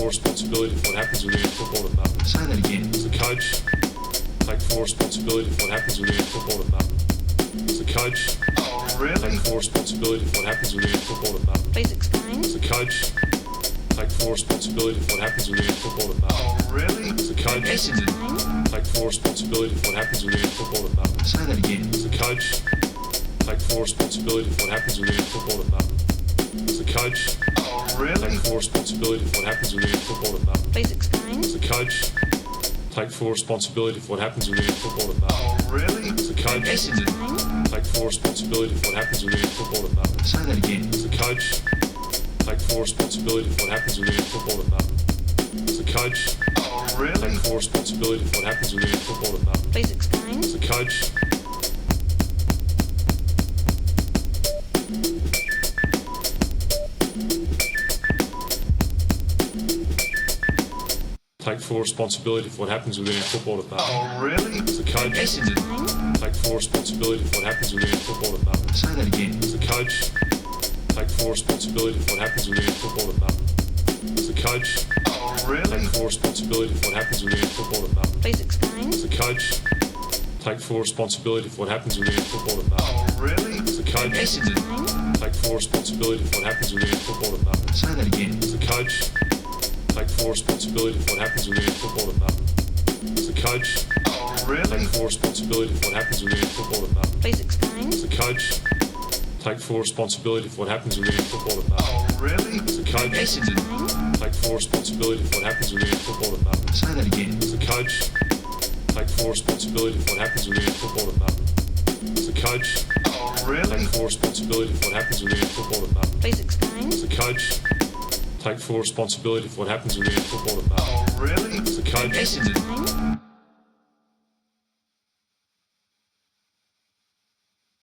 full responsibility for what happens within football department. Say that again. As a coach, take full responsibility for what happens within football department. As a coach, Oh, really? take full responsibility for what happens within football department. Please explain. As a coach, take full responsibility for what happens within football department. Oh, really? As a coach, Listen to take full responsibility for what happens within football department. Say that again. As a coach, take full responsibility for what happens within football department. As a coach, Oh, really? take full responsibility for what happens within football department. Please explain. As a coach, take full responsibility for what happens within football department. Oh, really? As a coach, Listen to take full responsibility for what happens within football department. Say that again. As a coach, take full responsibility for what happens within football department. As a coach, Oh, really? take full responsibility for what happens within football department. Please explain. As a coach, take full responsibility for what happens within football department. Oh, really? As a coach, Listen to take full responsibility for what happens within football department. Say that again. As a coach, take full responsibility for what happens within football department. As a coach, Oh, really? take full responsibility for what happens within football department. Please explain. As a coach, take full responsibility for what happens within football department. Oh, really? As a coach, Listen to take full responsibility for what happens within football department. Say that again. As a coach, take full responsibility for what happens within football department. As a coach, Oh, really? take full responsibility for what happens within football department. Please explain. As a coach, take full responsibility for what happens within football department. Oh, really? As a coach, Listen to take full responsibility for what happens within football department. Say that again. As a coach, take full responsibility for what happens within football department. As a coach, Oh, really? take full responsibility for what happens within football department. Please explain. As a coach, take full responsibility for what happens within football department. Oh, really? As a coach, Listen to